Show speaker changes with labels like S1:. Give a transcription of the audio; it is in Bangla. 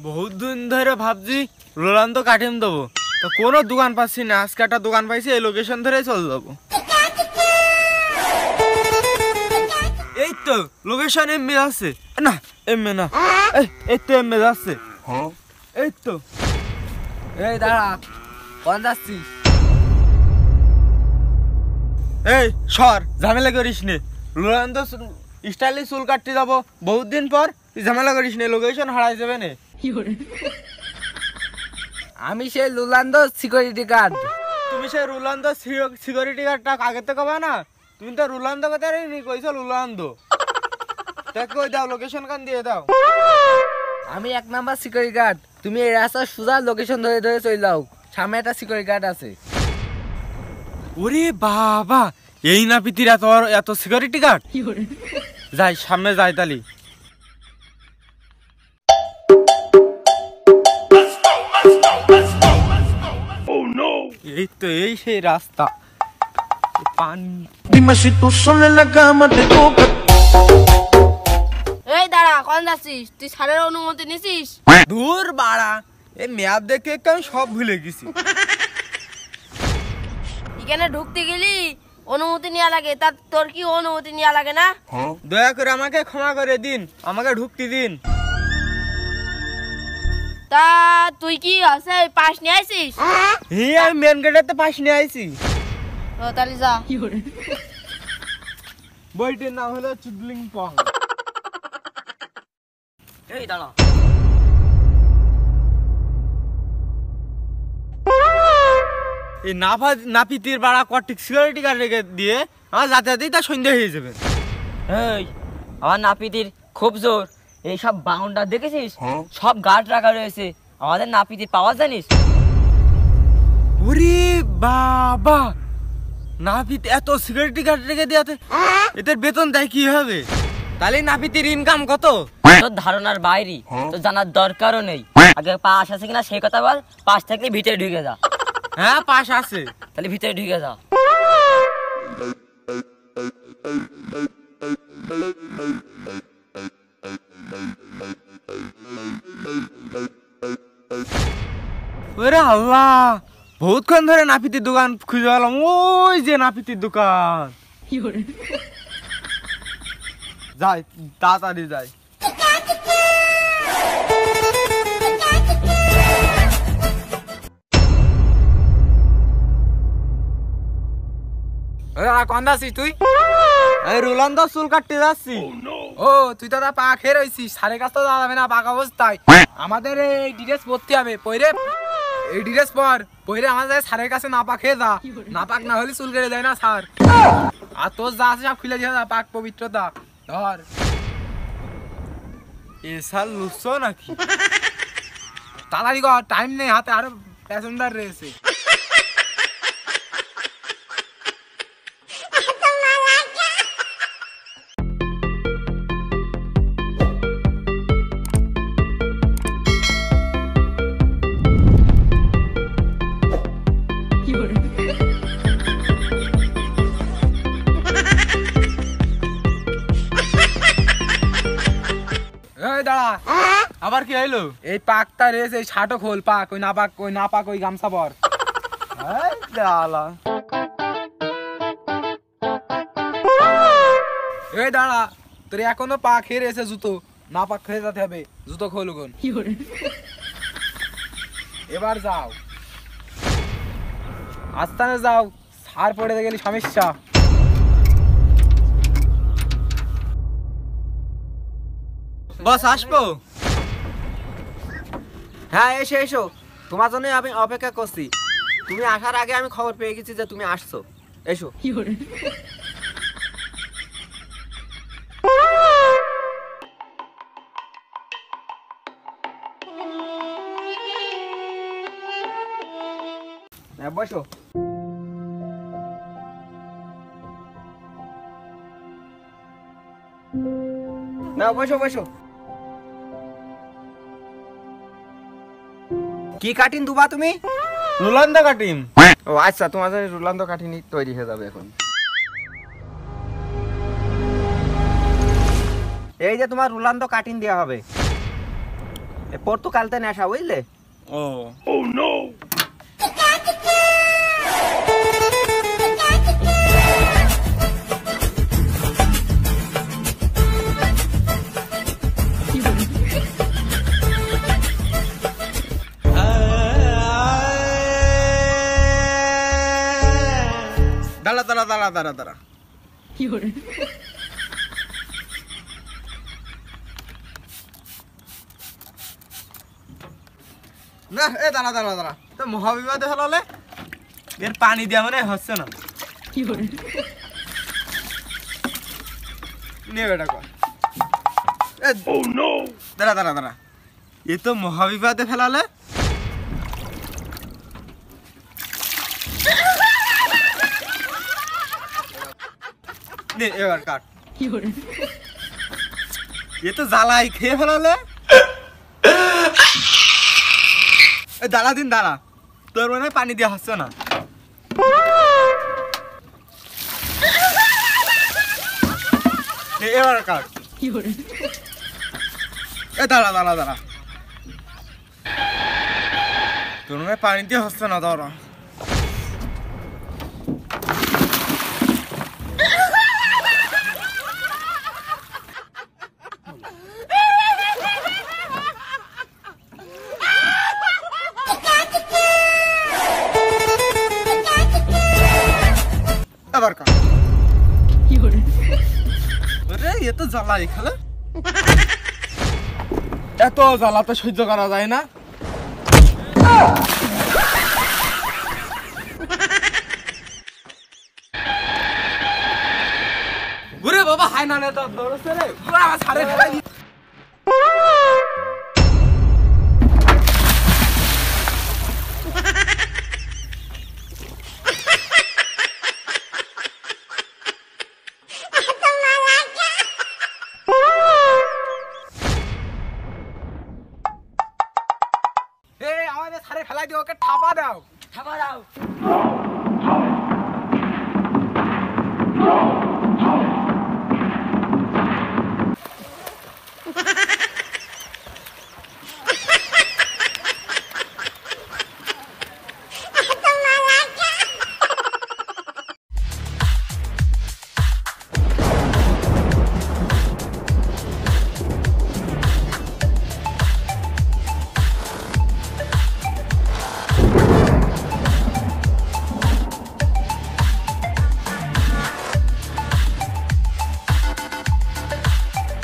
S1: বহুত দিন ধরে ভাবছি রোলান্দো কাটিম দেবো, তো কোনো দোকান পাচ্ছি না। আজকে একটা দোকান পাইছি, এই লোকেশন ধরে চলে যাবো। এই তো লোকেশন এমএ আছে না, এমএ না, এই তো এমএ যাচ্ছে। এই তো
S2: এই দাঁড়া, কোন যাচ্ছিস?
S1: এই সর, ঝামেলা করিস নে। রোলান্দো স্টাইলে চুল কাটতে যাবো বহুত দিন পর, ঝামেলা করিস নে, লোকেশন হারাই যাবে না।
S2: আমি সেই রোলান্দো সিকিউরিটি গার্ড।
S1: তুমি সেই রোলান্দো সিকিউরিটি গার্ডটা আগে তো কবা না? তুমি তো রোলান্দো কথা নি কইছো, রোলান্দো তাকে কই দাও, লোকেশন কান দিয়ে দাও।
S2: আমি 1 নাম্বার সিকিউরিটি গার্ড। তুমি এই রাস্তা সোজা লোকেশন ধরে ধরে চলে যাও, সামনে একটা সিকিউরিটি গার্ড আছে।
S1: ওরে বাবা, এই না পিতির এত সিকিউরিটি গার্ড। যাই সামনে যাই তালি। এই তো এই সেই রাস্তা।
S3: এই দাঁড়া, কোন যাচ্ছিস? তুই স্যারের অনুমতি নিছিস?
S1: দূর বাড়া, এই ম্যাপ দেখে আমি সব ভুলে গেছি।
S3: এখানে ঢুকতে গেলি অনুমতি নেওয়া লাগে, তা তোর কি অনুমতি নেওয়া লাগে না?
S1: দয়া করে আমাকে ক্ষমা করে দিন, আমাকে ঢুকতে দিন।
S3: তা তুই কি আছে পাস নিয়ে আইছিস?
S1: হ্যাঁ, আমি মেন গেটের পাশ নিয়ে আইছি।
S3: ও তাহলে যা।
S1: বইটির নাম হলো চুদলিং পং।
S2: এই দাঁড়া,
S1: এই নাপিতির বাড়া কটিক সিকিউরিটি গার্ড রেখে দিয়ে আমার যাতায়াতেই তা সন্ধ্যা হয়ে যাবে।
S4: এই আমার নাপিতির খুব জোর। এই সব বাউন্ডার দেখেছিস, সব গার্ড রাখা রয়েছে। আমাদের নাপিতির পাওয়া জানিস?
S1: ওরে বাবা, নাপিত এত সিকিউরিটি গার্ড রেখে দিয়াতে এদের বেতন দেয় কি হবে? তাহলে নাপিতির ইনকাম কত?
S4: তোর ধারণার বাইরে, তোর জানার দরকারও নেই। আগে পাস আছে কিনা সেই কথা বল। পাস থাকলে ভিতরে ঢুকে যা।
S1: হ্যাঁ পাস আছে।
S4: তাহলে ভিতরে ঢুকে যা।
S1: ওরে আল্লাহ, বহুতক্ষণ ধরে নাপিতির দোকান খুঁজে পেলাম। ওই যে নাপিতির দোকান। যাই তাড়াতাড়ি যাই।
S2: কোন যাচ্ছিস তুই?
S1: এই রোলান্দো চুল কাটতে যাচ্ছি।
S2: ও তুই তো পা খেয়ে রয়েছিস, সারের কাছে তো যাবে না পাকা অবস্থায়। আমাদের এই ডিটেলস পড়তে হবে, পরে এই ডিটেলস পরে আমাদের সারের কাছে না পা খেয়ে যা। না পাক না হলে চুল কেটে দেয় না স্যার। আর তোর যা আছে সব খুলে দিয়ে যা, পাক পবিত্রতা ধর।
S1: এ সাল লুচ্ছো নাকি?
S2: তাড়াতাড়ি কর, টাইম নেই হাতে, আরো প্যাসেঞ্জার রয়েছে। দাঁড়া,
S1: আবার কি হইলো?
S2: এই পাকটা রেস, এই শার্টও খোল। পাক ওই না পাক, ওই না পাক ওই গামছা পর। এই দাঁড়া, তোর এখনো পা খেয়ে রয়েছে জুতো, না পাক খেয়ে যেতে হবে। জুতো খোল গুন। এবার যাও, আস্তানে যাও, সার পড়ে গেলে সমস্যা।
S1: বস আসবো?
S5: হ্যাঁ এসো এসো, তোমার জন্য আমি অপেক্ষা করছি। তুমি আসার আগে আমি খবর পেয়ে গেছি যে তুমি আসছো। এসো। বসো। না বসো বসো। কি কাটিং দুবা তুমি?
S1: Rolando cutting.
S5: ও আচ্ছা, তোমার জন্য রোলান্দো কাটিং তৈরি হয়ে যাবে এখন। এই যে তোমার রোলান্দো কাটিং দেওয়া হবে। পর্তুগালতে নেশা বুঝলে।
S1: ও দাঁড়া দাঁড়া দাঁড়া দাঁড়া দাঁড়া না এ দাঁড়া দাঁড়া দাঁড়া তো মহাবিবাদে হলে এর পানি দেওয়া মানে হচ্ছে না নিয়ে বেটা কর দাঁড়া দাঁড়া দাঁড়া এ তো মহাবিবাদে ফেলালে নে এবার কাট এ তো জ্বালাই খেয়ে ফেলালে দাঁড়া দিন দাঁড়া তোর মনে হয় পানি দেওয়া হচ্ছে না এবার কাট এ দাঁড়া দাঁড়া দাঁড়া তোর মনে হয় পানি দিয়ে হচ্ছে না দাঁড়া আবার কাট আরে এ তো জ্বালা এখানে এত জ্বালা তো সহ্য করা যায় না ঘুরে বাবা হাই না নে তো দৌড়ছে রে আমার ছাড়ে ফেলাই দি
S2: এই আমাদের ছাড়ে ফেলাই দিও, ওকে ঠাপা দাও।
S4: খাবার দাও